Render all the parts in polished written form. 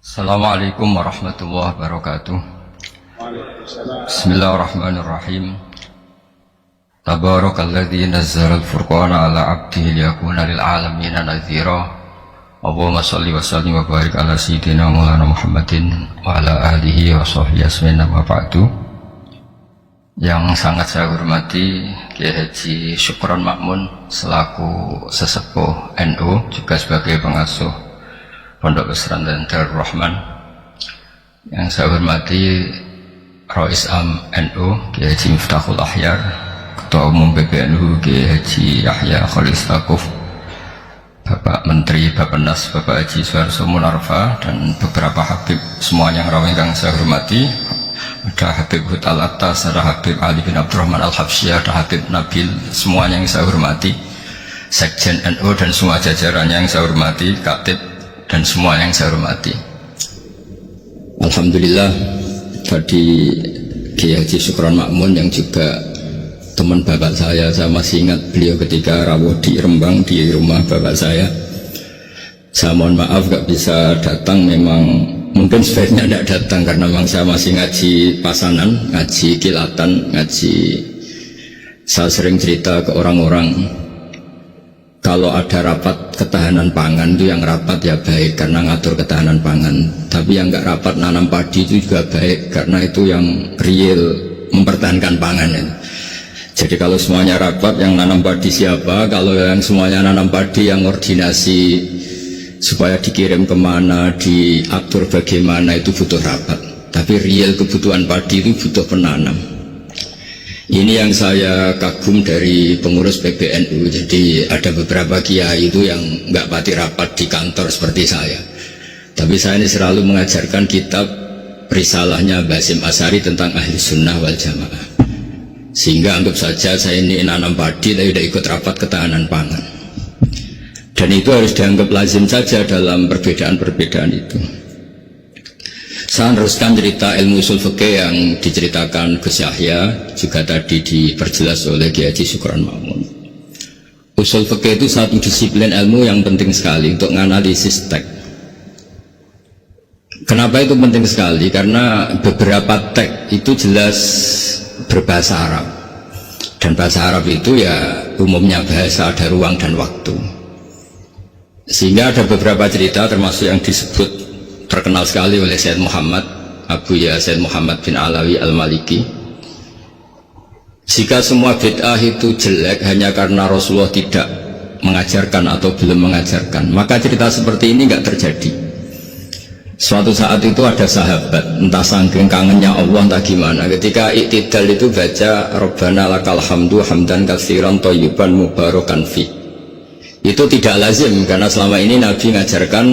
Assalamualaikum warahmatullahi wabarakatuh. Bismillahirrahmanirrahim. Tabarakalladzi nazzala al-furqana ala 'abdihi liyakuna lil 'alamina nadhira. Allahumma shalli wa sallim wa barik ala sayyidina Maulana Muhammadin wa ala alihi wa sahbihi asmina wa ba'du. Yang sangat saya hormati Kiai Haji Syukron Makmun selaku sesepuh NU, juga sebagai pengasuh Pondok Pesantren Darul Rahman. Yang saya hormati Rais Am NU Kiai Haji Miftahul Ahyar, Ketua Umum PBNU Kiai Haji Yahya Khalil Stakuf, Bapak Menteri Bappenas Bapak Haji Suharso Munarfa, dan beberapa habib semuanya yang rawuh yang saya hormati. Ada Habib Hud Al-Attas, ada Habib Ali bin Abdurrahman Al-Habsyi, ada Habib Nabil, semuanya yang saya hormati, Sekjen NU dan semua jajarannya yang saya hormati, Katib dan semua yang saya hormati. Alhamdulillah, tadi Kiai Haji Syukron Makmun yang juga teman bapak saya masih ingat beliau ketika rawuh di Rembang di rumah bapak saya. Saya mohon maaf gak bisa datang, memang mungkin sebaiknya tidak datang karena memang saya masih ngaji pasanan, ngaji kilatan, ngaji. Saya sering cerita ke orang-orang, kalau ada rapat ketahanan pangan itu yang rapat ya baik karena ngatur ketahanan pangan, tapi yang nggak rapat nanam padi itu juga baik karena itu yang real mempertahankan pangan ya. Jadi kalau semuanya rapat, yang nanam padi siapa? Kalau yang semuanya nanam padi, yang koordinasi supaya dikirim kemana, diatur bagaimana, itu butuh rapat. Tapi real kebutuhan padi itu butuh penanam. Ini yang saya kagum dari pengurus PBNU. Jadi ada beberapa kiai itu yang nggak pati rapat di kantor seperti saya. Tapi saya ini selalu mengajarkan kitab risalahnya Basim Asari tentang ahli sunnah wal jamaah. Sehingga anggap saja saya ini nanam padi tapi tidak ikut rapat ketahanan pangan. Dan itu harus dianggap lazim saja dalam perbedaan-perbedaan itu. Saya meneruskan cerita ilmu usul fikih yang diceritakan Gus Yahya, juga tadi diperjelas oleh Kiai Haji Syukron Makmun. Usul fikih itu satu disiplin ilmu yang penting sekali untuk menganalisis teks. Kenapa itu penting sekali? Karena beberapa teks itu jelas berbahasa Arab, dan bahasa Arab itu ya umumnya bahasa ada ruang dan waktu. Sehingga ada beberapa cerita termasuk yang disebut terkenal sekali oleh Sayyid Muhammad Abu Ya Sayyid Muhammad bin Alawi Al-Maliki. Jika semua bid'ah itu jelek hanya karena Rasulullah tidak mengajarkan atau belum mengajarkan, maka cerita seperti ini nggak terjadi. Suatu saat itu ada sahabat, entah saking kangennya Allah entah gimana, ketika iktidal itu baca Rabbana lakal hamdu hamdan katsiran thayyiban mubarakan fi. Itu tidak lazim karena selama ini Nabi mengajarkan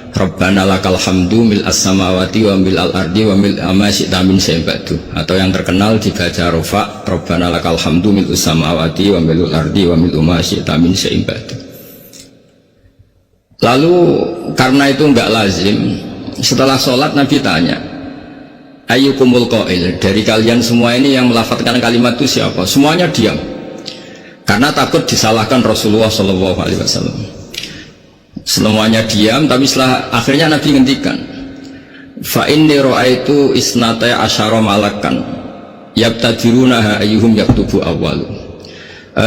Rabbana lakal hamdu mil as-samawati wa mil al-ardi wa mil ma syi'ta min syai'in ba'du, atau yang terkenal dibaca Rafa Rabbana lakal hamdu mil as-samawati wa mil al-ardi wa mil ma syi'ta min syai'in ba'du. Lalu karena itu enggak lazim, setelah sholat Nabi tanya, ayyukumul qail, dari kalian semua ini yang melafadzkan kalimat itu siapa? Semuanya diam karena takut disalahkan Rasulullah SAW. Semuanya diam, tapi setelah akhirnya Nabi ngendikan, fa inni ra'aitu isnatai asyara malakan yabtadirunaha ayyuhum yaktubu awwalu.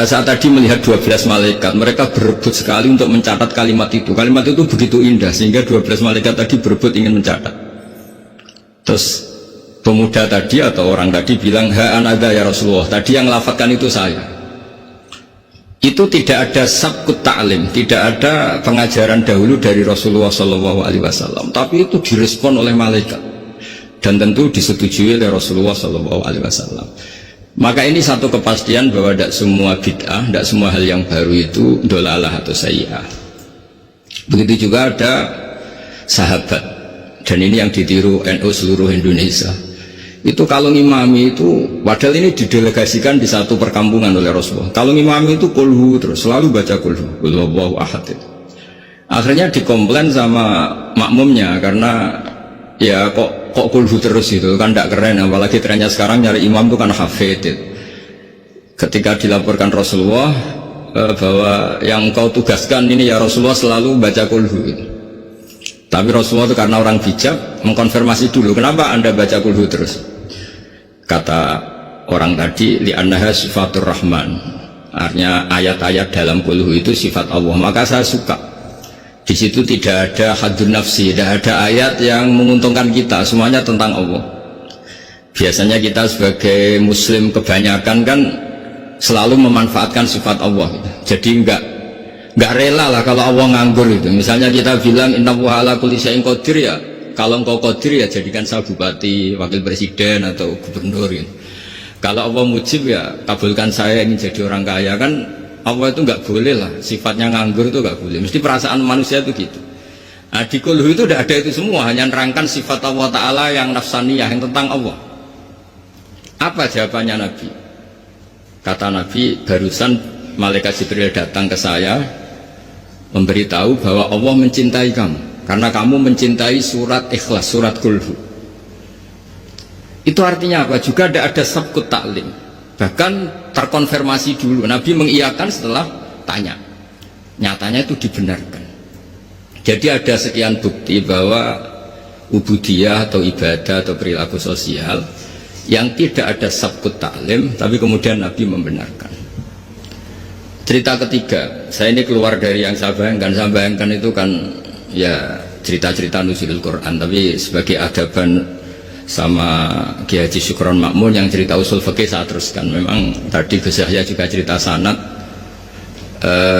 Saat tadi melihat 12 malaikat, mereka berebut sekali untuk mencatat kalimat itu. Kalimat itu begitu indah sehingga 12 malaikat tadi berebut ingin mencatat. Terus pemuda tadi atau orang tadi bilang, ha anada ya Rasulullah, tadi yang lafadzkan itu saya. Itu tidak ada sabkut ta'lim, tidak ada pengajaran dahulu dari Rasulullah SAW, tapi itu direspon oleh malaikat dan tentu disetujui oleh Rasulullah SAW. Maka ini satu kepastian bahwa tidak semua bid'ah, tidak semua hal yang baru itu dolalah atau sayyi'ah. Begitu juga ada sahabat, dan ini yang ditiru NU seluruh Indonesia. Itu kalau ngimami itu, padahal ini didelegasikan di satu perkampungan oleh Rasulullah. Kalau ngimami itu kulhu terus, selalu baca kulhu, Allahu ahad. Akhirnya dikomplain sama makmumnya karena ya kok kulhu terus itu kan tidak keren, apalagi trennya sekarang nyari imam itu kan hafid. Ketika dilaporkan Rasulullah bahwa yang kau tugaskan ini ya Rasulullah selalu baca kulhu. Tapi Rasulullah itu karena orang bijak mengkonfirmasi dulu, kenapa Anda baca kulhu terus? Kata orang tadi, li'annaha sifatur rahman, artinya ayat-ayat dalam kulhu itu sifat Allah, maka saya suka. Di situ tidak ada hadun nafsi, tidak ada ayat yang menguntungkan kita, semuanya tentang Allah. Biasanya kita sebagai muslim kebanyakan kan selalu memanfaatkan sifat Allah, jadi enggak rela lah kalau Allah nganggur itu. Misalnya kita bilang innallaha ala kulli syai'in qadir, ya kalau engkau qadir ya jadikan saya bupati, wakil presiden atau gubernur gitu. Kalau Allah mujib ya kabulkan saya ingin jadi orang kaya. Kan Allah itu enggak boleh lah, sifatnya nganggur itu enggak boleh, mesti perasaan manusia itu gitu. Nah, di kulhu itu tidak ada itu semua, hanya nerangkan sifat Allah Ta'ala yang nafsaniyah, yang tentang Allah. Apa jawabannya Nabi? Kata Nabi, barusan malaikat Jibril datang ke saya memberitahu bahwa Allah mencintai kamu karena kamu mencintai surat Ikhlas, surat Kulhu. Itu artinya apa? Juga tidak ada sabkut taklim, bahkan terkonfirmasi dulu. Nabi mengiyakan setelah tanya, nyatanya itu dibenarkan. Jadi ada sekian bukti bahwa ubudiyah atau ibadah atau perilaku sosial yang tidak ada sabkut taklim, tapi kemudian Nabi membenarkan. Cerita ketiga, saya ini keluar dari yang saya bayangkan itu kan ya cerita-cerita nuzulul Quran, tapi sebagai adaban sama Kiai Haji Syukron Makmun yang cerita usul fikih saya teruskan. Memang tadi Gus Yahya juga cerita sanad,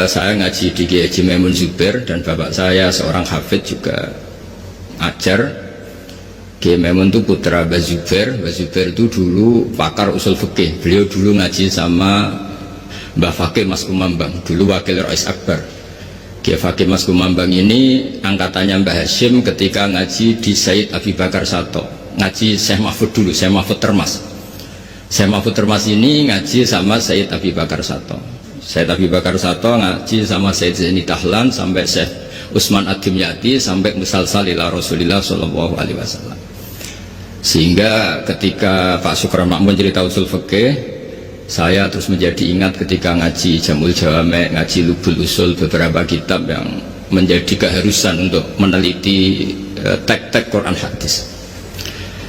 saya ngaji di Kiai Haji Maimun Zubair dan bapak saya seorang hafid juga ajar. Kiai Maimun itu putra Mbah Zubair. Mbah Zubair itu dulu pakar usul fikih, beliau dulu ngaji sama Mbah Fakih Mas Kumambang, dulu wakil Rais Akbar. Kiai Fakih Mas Kumambang ini angkatannya Mbah Hashim ketika ngaji di Said Abi Bakar Sato, ngaji Syekh Mahfud dulu, Syekh Mahfud Termas. Syekh Mahfud Termas ini ngaji sama Said Abi Bakar Sato. Said Abi Bakar Sato ngaji sama Said Zaini Dahlan sampai Syekh Utsman Ad-Dimyati sampai musalsal ila Rasulillah sallallahu alaihi wasallam. Sehingga ketika Pak Syukron Makmun cerita usul fikih, saya terus menjadi ingat ketika ngaji Jamul Jawame, ngaji Lubul Usul, beberapa kitab yang menjadi keharusan untuk meneliti tek-tek Quran hadis.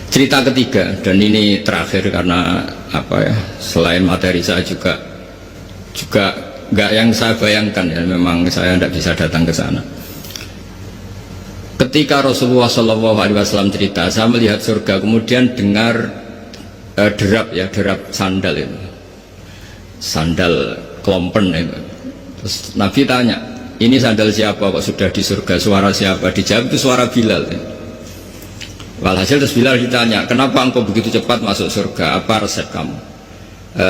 Cerita ketiga, dan ini terakhir karena apa ya, selain materi saya juga nggak yang saya bayangkan ya, memang saya tidak bisa datang ke sana. Ketika Rasulullah SAW cerita, saya melihat surga, kemudian dengar derap sandal itu, sandal klompen itu. Terus Nabi tanya, ini sandal siapa kok sudah di surga, suara siapa? Dijawab itu suara Bilal ya. Walhasil terus Bilal ditanya, kenapa engkau begitu cepat masuk surga, apa resep kamu?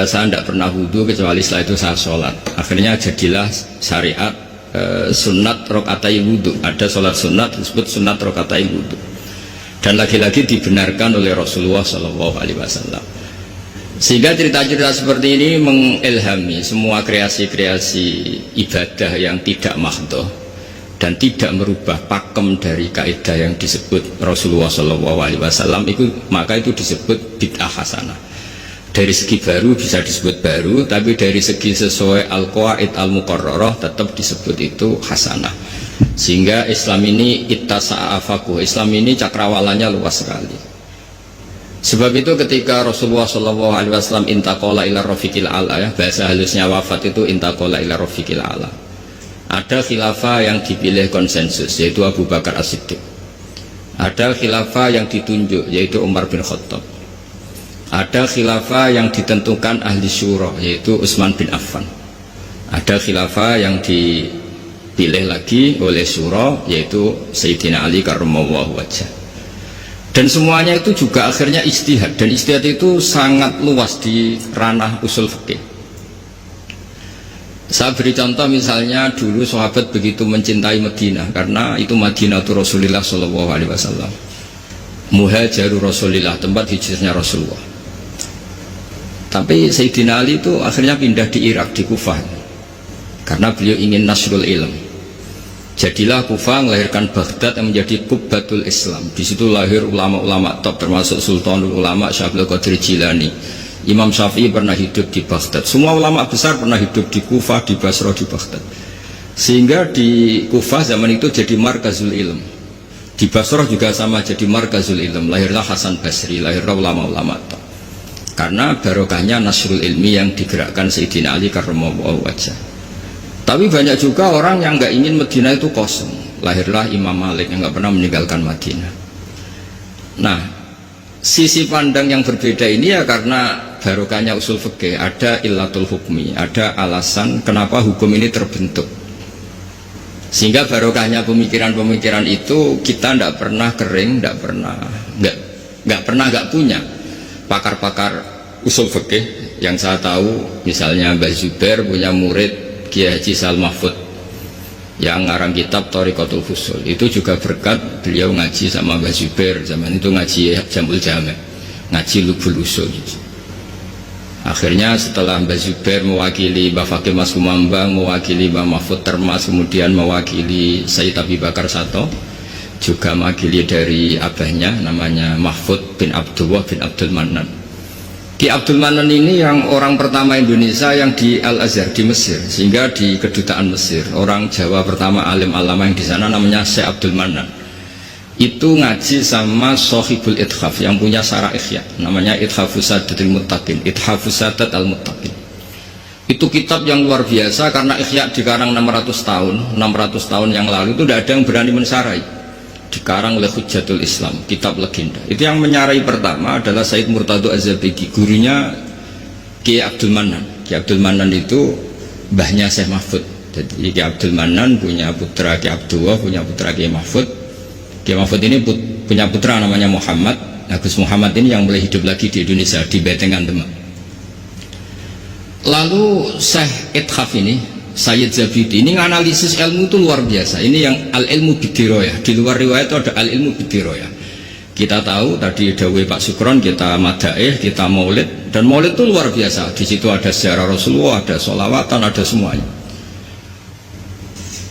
Saya tidak pernah wudhu kecuali setelah itu saya sholat. Akhirnya jadilah syariat sunat rokaatai wudhu. Ada sholat sunat disebut sunat rokaatai wudhu, dan lagi-lagi dibenarkan oleh Rasulullah SAW. Sehingga cerita-cerita seperti ini mengilhami semua kreasi-kreasi ibadah yang tidak mahdhah dan tidak merubah pakem dari kaidah yang disebut Rasulullah SAW. Maka itu disebut bid'ah hasanah. Dari segi baru bisa disebut baru, tapi dari segi sesuai al-qawaid al-muqarrarah tetap disebut itu hasanah. Sehingga Islam ini ittasa'afakuh, Islam ini cakrawalannya luas sekali. Sebab itu ketika Rasulullah SAW intaqala ila rafiqil ala, ya, bahasa halusnya wafat itu intaqala ila rafiqil ala, ada khilafah yang dipilih konsensus yaitu Abu Bakar As-Siddiq, ada khilafah yang ditunjuk yaitu Umar bin Khattab, ada khilafah yang ditentukan ahli syura yaitu Utsman bin Affan, ada khilafah yang dipilih lagi oleh syura yaitu Sayyidina Ali karramallahu wajhah. Dan semuanya itu juga akhirnya ijtihad, dan ijtihad itu sangat luas di ranah usul fikih. Saya beri contoh, misalnya dulu sahabat begitu mencintai Madinah karena itu Madinatu Rasulillah SAW, muhajaru Rasulillah, tempat hijrahnya Rasulullah. Tapi Sayyidina Ali itu akhirnya pindah di Irak, di Kufah, karena beliau ingin nasrul ilm. Jadilah Kufah melahirkan Baghdad yang menjadi Qubbatul Islam. Di situ lahir ulama-ulama top, termasuk Sultanul Ulama Syekh Abdul Qadir Jilani. Imam Syafi'i pernah hidup di Baghdad. Semua ulama besar pernah hidup di Kufah, di Basra, di Baghdad. Sehingga di Kufah zaman itu jadi markazul ilm. Di Basrah juga sama, jadi markazul ilm, lahirlah Hasan Basri, lahirlah ulama-ulama. Karena barokahnya nasrul ilmi yang digerakkan Sayyidina Ali karramallahu wajhah. Tapi banyak juga orang yang nggak ingin Madinah itu kosong. Lahirlah Imam Malik yang nggak pernah meninggalkan Madinah. Nah, sisi pandang yang berbeda ini ya karena barokahnya usul fikih, ada illatul hukmi, ada alasan kenapa hukum ini terbentuk. Sehingga barokahnya pemikiran-pemikiran itu kita tidak pernah kering, nggak pernah punya pakar-pakar usul fikih. Yang saya tahu misalnya Mbah Zubair punya murid Kiai Haji Sal Mahfud yang ngarang kitab Thariqatul Fusul, itu juga berkat beliau ngaji sama Mbah Zubair, zaman itu ngaji Jamul Jami', ngaji Lubul Usul. Akhirnya setelah Mbah Zubair mewakili Mbah Fakih Mas Kumambang, mewakili Mbah Mahfud Termas, kemudian mewakili Sayyid Abi Bakar Sato, juga mewakili dari abahnya namanya Mahfud bin Abdullah bin Abdul Manan. Di Abdul Manan ini yang orang pertama Indonesia yang di Al-Azhar di Mesir, sehingga di kedutaan Mesir orang Jawa pertama alim alama yang di sana namanya Syekh Abdul Manan. Itu ngaji sama Sohibul Ithaf yang punya Syarah Ikhya, namanya Ithafus Sadatil Muttaqin, Ithafus Sadat Al-Muttaqin. Itu kitab yang luar biasa karena Ikhya dikarang 600 tahun yang lalu, itu tidak ada yang berani mensarai. Dikarang oleh Hujjatul Islam, kitab legenda. Itu yang menyarai pertama adalah Sayyid Murtado Az-Zabidi, gurunya Kiai Abdul Manan. Kiai Abdul Manan itu mbahnya Syekh Mahfud. Jadi Kiai Abdul Manan punya putra Kiai Abdullah, punya putra Kiai Mahfud. Kiai Mahfud ini punya putra namanya Muhammad. Gus Muhammad ini yang mulai hidup lagi di Indonesia, di Betengan Demak. Lalu Syekh Ithaf ini, Sayyid Zabidi ini menganalisis ilmu itu luar biasa. Ini yang al-ilmu bidiroyah. Di luar riwayat itu ada al-ilmu bidiroyah. Kita tahu tadi dawuh Pak Sukron, kita madaih, kita maulid, dan maulid itu luar biasa. Di situ ada sejarah Rasulullah, ada sholawatan, ada semuanya.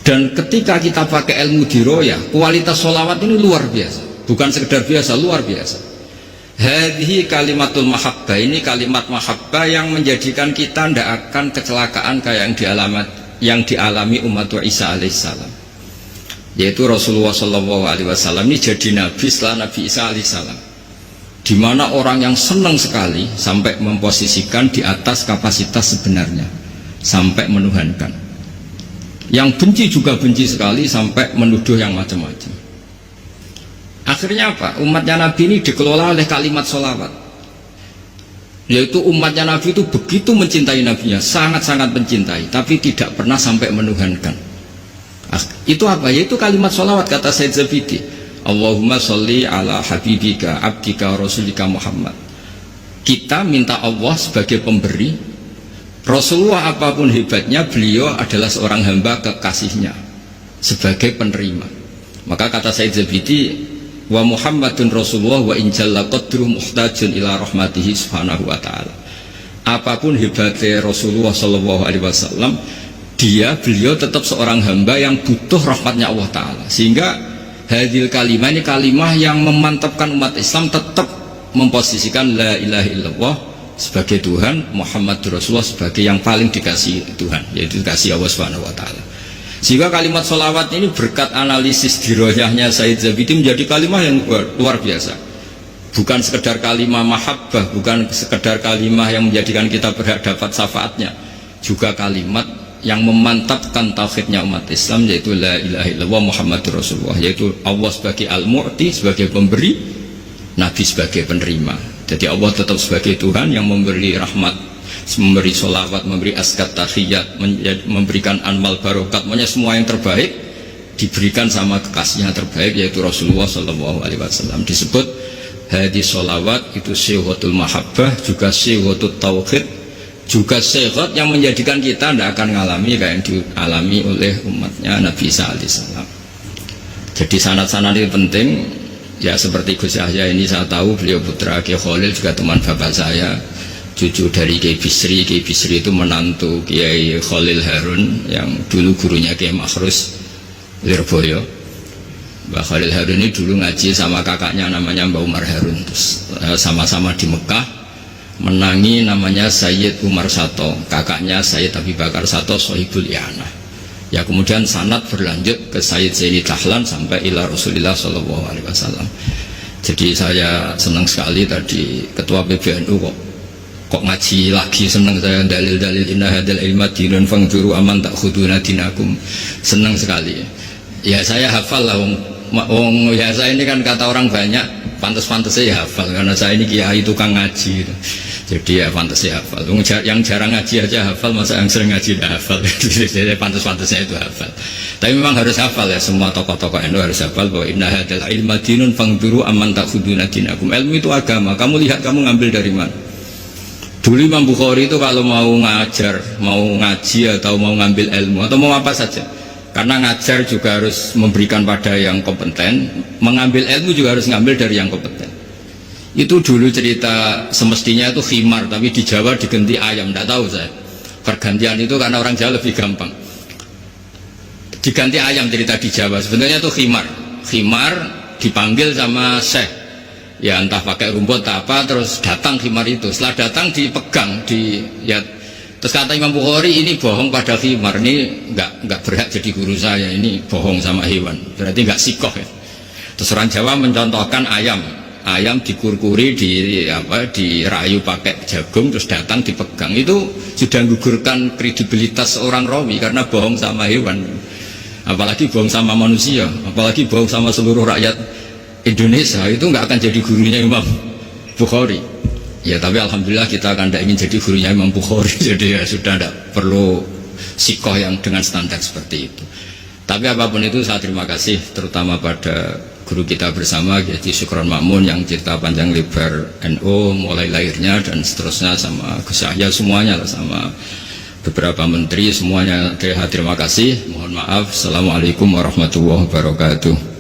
Dan ketika kita pakai ilmu diroyah, kualitas sholawat ini luar biasa, bukan sekedar biasa, luar biasa. Hadhihi kalimatul mahabbah, ini kalimat mahabbah yang menjadikan kita tidak akan kecelakaan kayak yang dialami umat Isa alaihissalam, yaitu Rasulullah SAW ini jadi nabi setelah Nabi Isa alaihissalam, di mana orang yang senang sekali sampai memposisikan di atas kapasitas sebenarnya, sampai menuhankan. Yang benci juga benci sekali sampai menuduh yang macam-macam. Akhirnya apa? Umatnya Nabi ini dikelola oleh kalimat sholawat, yaitu umatnya Nabi itu begitu mencintai Nabinya, sangat-sangat mencintai, tapi tidak pernah sampai menuhankan. Itu apa? Yaitu kalimat sholawat, kata Sayyid Zabidi, Allahumma sholli ala habibika abdika rasulika Muhammad. Kita minta Allah sebagai pemberi, Rasulullah apapun hebatnya, beliau adalah seorang hamba kekasihnya sebagai penerima. Maka kata Sayyid Zabidi, wa Muhammadun Rasulullah wa injalla qadru muhtajun ila rahmatihi subhanahu wa ta'ala. Apapun hebatnya Rasulullah sallallahu alaihi wasallam, beliau tetap seorang hamba yang butuh rahmatnya Allah ta'ala. Sehingga hadil kalimah ini kalimah yang memantapkan umat Islam tetap memposisikan la ilaha illallah sebagai Tuhan, Muhammad Rasulullah sebagai yang paling dikasih Tuhan, yaitu dikasih Allah Subhanahu wa ta'ala. Sehingga kalimat sholawat ini berkat analisis diroyahnya Sayyid Zabidi menjadi kalimat yang luar biasa. Bukan sekedar kalimat mahabbah, bukan sekedar kalimat yang menjadikan kita berhak dapat syafaatnya, juga kalimat yang memantapkan tauhidnya umat Islam, yaitu la ilaha illallah Muhammad Rasulullah, yaitu Allah sebagai al-mu'ti, sebagai pemberi, Nabi sebagai penerima. Jadi Allah tetap sebagai Tuhan yang memberi rahmat, memberi sholawat, memberi askat tahiyat, memberikan anmal barokat, semuanya semua yang terbaik diberikan sama kekasihnya terbaik, yaitu Rasulullah SAW. Disebut hadis sholawat itu syihotul mahabbah, juga syihotul tauhid, juga syihot yang menjadikan kita tidak akan mengalami kayak yang dialami oleh umatnya Nabi Isa alaihissalam. Jadi sanad-sanad itu penting. Ya seperti Gus Yahya ini saya tahu beliau putra Kiai Khalil, juga teman bapak saya, cucu dari Kiai Bisri. Kiai Bisri itu menantu Kiai Khalil Harun yang dulu gurunya Kiai Makhrus Lirboyo. Mbak Khalil Harun ini dulu ngaji sama kakaknya namanya Mbak Umar Harun. Terus sama-sama di Mekah menangi namanya Sayyid Umar Sato, kakaknya Sayyid Abi Bakar Sato Sohibul I'anah. Ya kemudian sanad berlanjut ke Sayyid Zaini Dahlan sampai ila Rasulullah Shallallahu Alaihi Wasallam. Jadi saya senang sekali tadi ketua PBNU kok ngaji lagi, senang saya dalil-dalil inna hadal ilma dinun fangzuru aman takhuduna dinakum, senang sekali. Ya saya hafal lah, ya saya ini kan kata orang banyak pantas-pantasnya ya hafal, karena saya ini kiai tukang ngaji gitu. Jadi ya pantasnya hafal. Yang jarang ngaji aja hafal, masa yang sering ngaji udah hafal. Jadi pantas-pantasnya itu hafal. Tapi memang harus hafal ya, semua tokoh-tokoh NU harus hafal bahwa inna hadal ilma dinun fangzuru aman takhuduna dinakum. Ilmu itu agama, kamu lihat kamu ngambil dari mana. Dulu Imam Bukhari itu kalau mau ngajar, mau ngaji atau mau ngambil ilmu atau mau apa saja, karena ngajar juga harus memberikan pada yang kompeten, mengambil ilmu juga harus ngambil dari yang kompeten. Itu dulu cerita semestinya itu khimar, tapi di Jawa diganti ayam, tidak tahu saya. Pergantian itu karena orang Jawa lebih gampang. Diganti ayam cerita di Jawa, sebenarnya itu khimar. Khimar dipanggil sama syekh, ya entah pakai rumput atau apa, terus datang khimar itu. Setelah datang dipegang, terus kata Imam Bukhari, ini bohong pada khimar, ini nggak berhak jadi guru saya, ini bohong sama hewan, berarti nggak sikoh ya. Terus orang Jawa mencontohkan ayam dikurkuri, dirayu pakai jagung, terus datang dipegang. Itu sudah menggugurkan kredibilitas orang rawi, karena bohong sama hewan, apalagi bohong sama manusia, apalagi bohong sama seluruh rakyat Indonesia. Itu nggak akan jadi gurunya Imam Bukhari. Ya tapi alhamdulillah kita akan tidak ingin jadi gurunya Imam Bukhari. Jadi ya sudah tidak perlu sikoh yang dengan standar seperti itu. Tapi apapun itu saya terima kasih terutama pada guru kita bersama Kiai Syukron Makmun yang cerita panjang lebar NU mulai lahirnya dan seterusnya, sama Gus Yahya semuanya lah, sama beberapa menteri semuanya. Terima kasih, mohon maaf. Assalamualaikum warahmatullahi wabarakatuh.